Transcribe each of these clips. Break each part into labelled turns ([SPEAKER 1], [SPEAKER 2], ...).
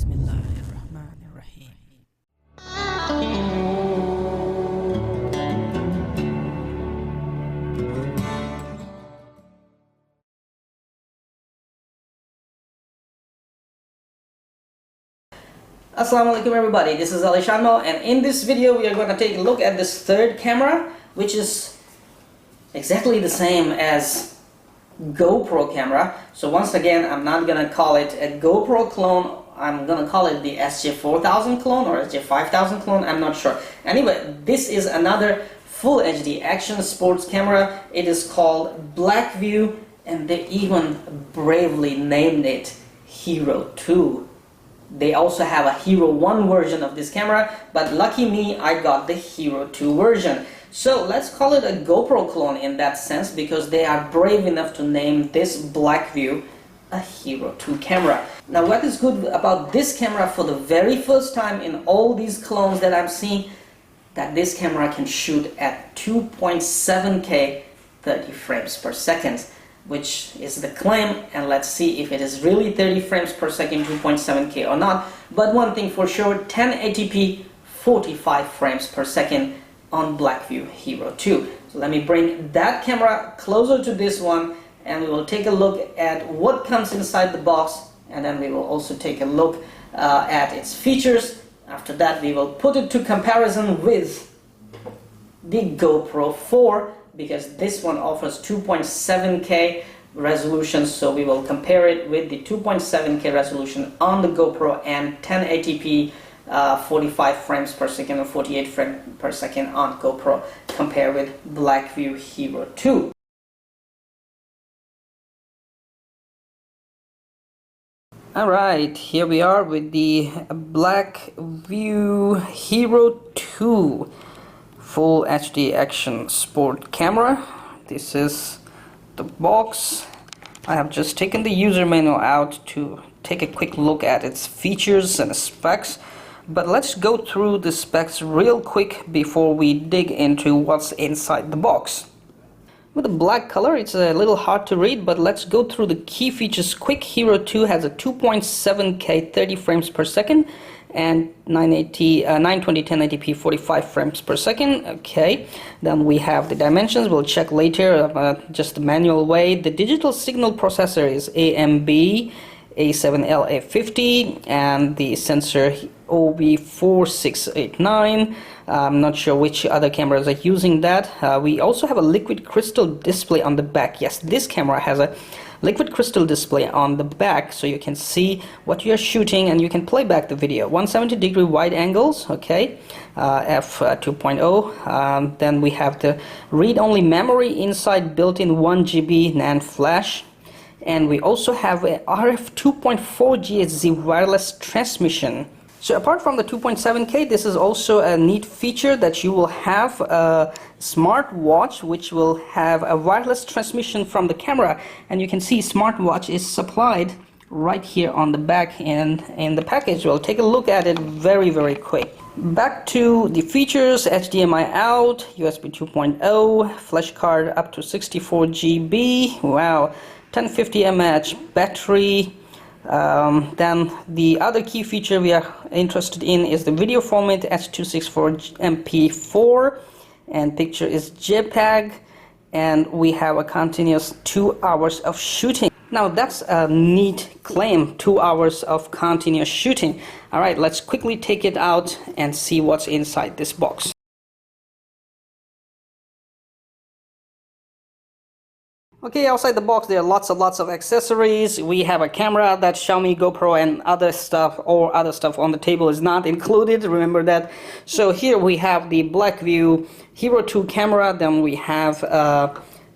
[SPEAKER 1] Bismillahirrahmanirrahim.
[SPEAKER 2] Assalamu alaikum everybody, this is alishanmao, and in this video we are going to take a look at this third camera, which is exactly the same as GoPro camera. So once again, I'm not going to call it a GoPro clone, I'm going to call it the SJ4000 clone or SJ5000 clone, I'm not sure. Anyway, this is another full HD action sports camera. It is called BlackView, and they even bravely named it Hero 2. They also have a Hero 1 version of this camera, but lucky me, I got the Hero 2 version. So let's call it a GoPro clone in that sense, because they are brave enough to name this BlackView a Hero 2 camera. Now what is good about this camera for the very first time in all these clones that I'm seeing, that this camera can shoot at 2.7K 30 frames per second. Which is the claim, and let's see if it is really 30 frames per second 2.7K or not. But one thing for sure, 1080p 45 frames per second on BlackView Hero 2. So let me bring that camera closer to this one, and we will take a look at what comes inside the box, and then we will also take a look at its features. After that, we will put it to comparison with the GoPro 4, because this one offers 2.7K resolution, so we will compare it with the 2.7K resolution on the GoPro and 1080p 45 frames per second or 48 frames per second on GoPro, compare with BlackView Hero 2. Alright, here we are with the BlackView Hero 2 full HD action sport camera. This is the box. I have just taken the user manual out to take a quick look at its features and specs, but let's go through the specs real quick before we dig into what's inside the box. With the black color, it's a little hard to read, but let's go through the key features quick. Hero 2 has a 2.7K 30 frames per second and 920 1080p 45 frames per second. Okay, then we have the dimensions. We'll check later, just the manual way. The digital signal processor is AMB A7LA50, and the sensor OB4689. I'm not sure which other cameras are using that. We also have a liquid crystal display on the back. Yes, this camera has a liquid crystal display on the back, so you can see what you're shooting and you can play back the video. 170-degree wide angles, okay, f2.0. Then we have the read-only memory inside, built-in 1GB NAND flash, and we also have a RF 2.4 GHz wireless transmission. So apart from the 2.7K, this is also a neat feature that you will have a smartwatch which will have a wireless transmission from the camera, and you can see smartwatch is supplied right here on the back in the package. We'll take a look at it very quick. Back to the features: HDMI out, USB 2.0, flash card up to 64 GB, wow, 1050 mAh battery. Then the other key feature we are interested in is the video format H.264 MP4, and picture is JPEG, and we have a continuous 2 hours of shooting. Now that's a neat claim, 2 hours of continuous shooting. Alright, let's quickly take it out and see what's inside this box. Okay, outside the box there are lots of accessories. We have a camera, that Xiaomi GoPro and other stuff, or other stuff on the table is not included, remember that. So here we have the BlackView Hero 2 camera, then we have a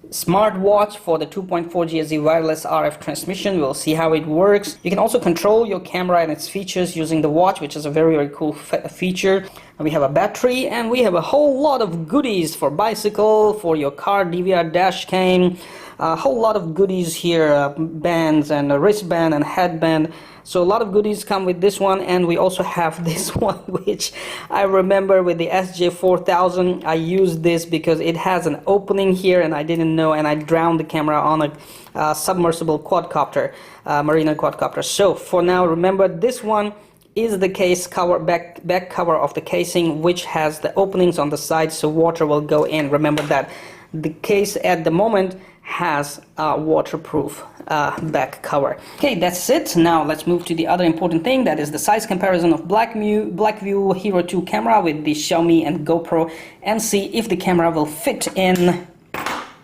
[SPEAKER 2] smartwatch for the 2.4 GHz wireless RF transmission. We'll see how it works. You can also control your camera and its features using the watch, which is a very cool feature. And we have a battery, and we have a whole lot of goodies for bicycle, for your car, DVR dash cam, a whole lot of goodies here, bands and a wristband and headband. So a lot of goodies come with this one, and we also have this one, which I remember with the SJ4000. I used this because it has an opening here, and I didn't know, and I drowned the camera on a submersible quadcopter, marina quadcopter. So for now, remember this one is the case cover, back cover of the casing, which has the openings on the side so water will go in. Remember that the case at the moment has a waterproof back cover. Okay, that's it. Now let's move to the other important thing, that is the size comparison of BlackView Hero 2 camera with the Xiaomi and GoPro, and see if the camera will fit in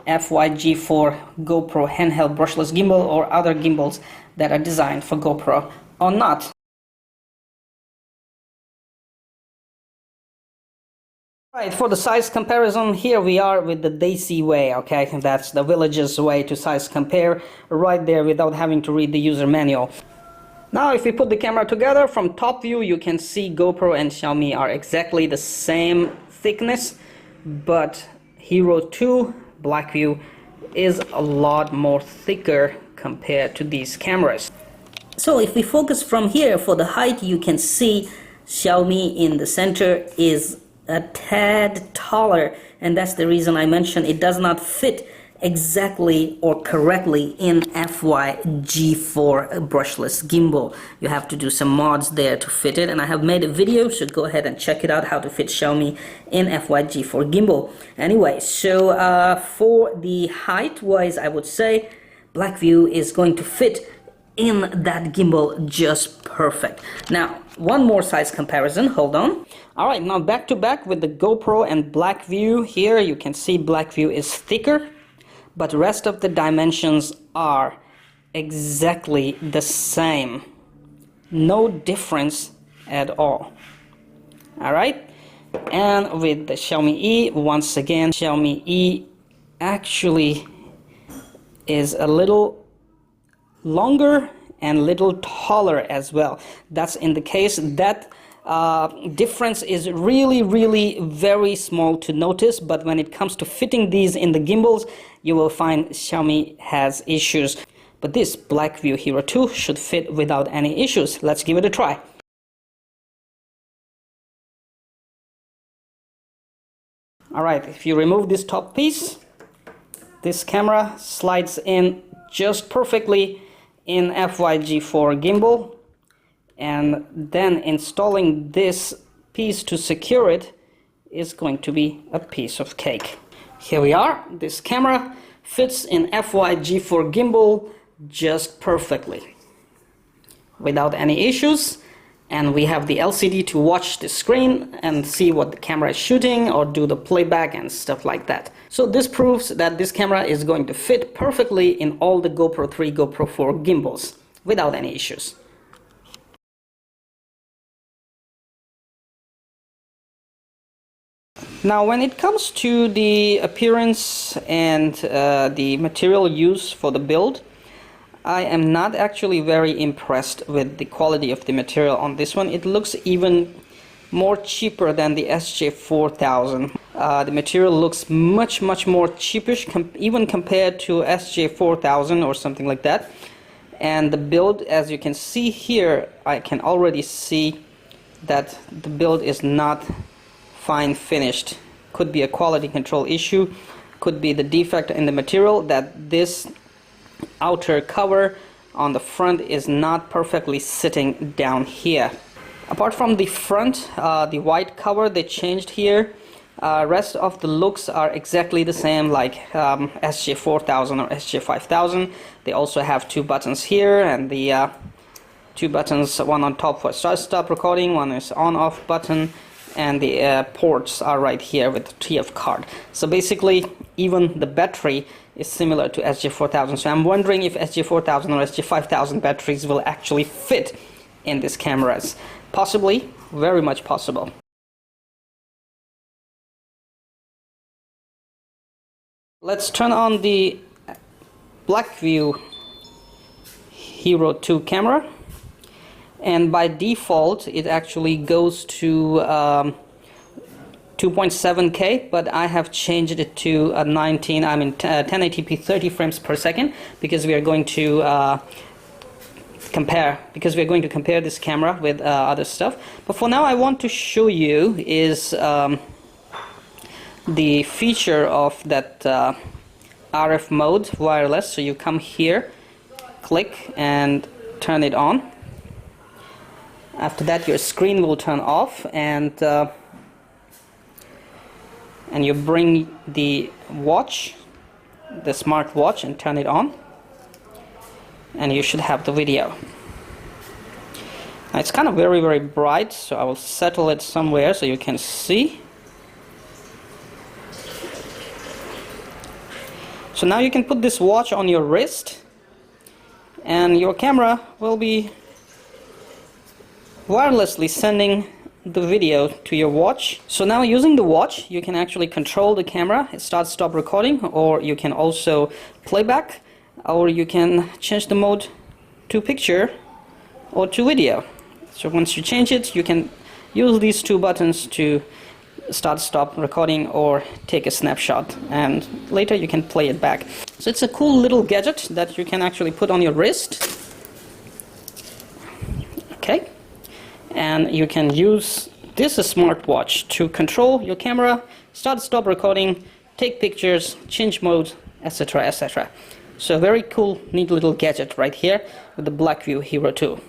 [SPEAKER 2] FYG4 GoPro handheld brushless gimbal or other gimbals that are designed for GoPro or not. Right, for the size comparison, here we are with the Desi way, okay? That's the village's way to size compare, right there without having to read the user manual. Now if we put the camera together from top view, you can see GoPro and Xiaomi are exactly the same thickness, but Hero 2 BlackView is a lot more thicker compared to these cameras. So if we focus from here for the height, you can see Xiaomi in the center is a tad taller, and that's the reason I mentioned it does not fit exactly or correctly in FYG4 brushless gimbal. You have to do some mods there to fit it, and I have made a video, so go ahead and check it out, how to fit Xiaomi in FYG4 gimbal. Anyway, so for the height wise, I would say BlackView is going to fit in that gimbal just perfect. Now one more size comparison, hold on. Alright, now back to back with the GoPro and BlackView. Here you can see BlackView is thicker, but the rest of the dimensions are exactly the same. No difference at all. Alright, and with the Xiaomi E, once again, Xiaomi E actually is a little longer and little taller as well. That's in the case that difference is really very small to notice, but when it comes to fitting these in the gimbals, you will find Xiaomi has issues. But this BlackView Hero 2 should fit without any issues. Let's give it a try. Alright, if you remove this top piece, this camera slides in just perfectly in FYG4 gimbal, and then installing this piece to secure it is going to be a piece of cake. Here we are. This camera fits in FYG4 gimbal just perfectly without any issues, and we have the LCD to watch the screen and see what the camera is shooting or do the playback and stuff like that. So this proves that this camera is going to fit perfectly in all the GoPro 3, GoPro 4 gimbals without any issues. Now when it comes to the appearance and the material used for the build, I am not actually very impressed with the quality of the material on this one. It looks even more cheaper than the SJ4000. The material looks much more cheapish, even compared to SJ4000 or something like that. And the build, as you can see here, I can already see that the build is not fine finished. Could be a quality control issue, could be the defect in the material, that this outer cover on the front is not perfectly sitting down here. Apart from the front, the white cover they changed here, rest of the looks are exactly the same like SJ4000 or SJ5000. They also have two buttons here, and the two buttons, one on top for stop recording, one is on off button, and the ports are right here with the TF card. So basically even the battery is similar to SJ4000. So I'm wondering if SJ4000 or SJ5000 batteries will actually fit in these cameras. Possibly, very much possible. Let's turn on the BlackView Hero 2 camera, and by default it actually goes to 2.7K, but I have changed it to 1080p 30 frames per second because we are going to compare this camera with other stuff. But for now I want to show you is the feature of that RF mode wireless. So you come here, click and turn it on, After that, your screen will turn off, and you bring the watch, the smartwatch, and turn it on, and you should have the video. Now, it's kind of very, very bright, so I will settle it somewhere so you can see. So now you can put this watch on your wrist, and your camera will be wirelessly sending the video to your watch. So now, using the watch, you can actually control the camera, start, stop recording, or you can also playback, or you can change the mode to picture or to video. So once you change it, you can use these two buttons to start, stop recording or take a snapshot, and later you can play it back. So it's a cool little gadget that you can actually put on your wrist. Okay, and you can use this smartwatch to control your camera, start, stop recording, take pictures, change mode, etc., etc. So very cool, neat little gadget right here with the BlackView Hero 2.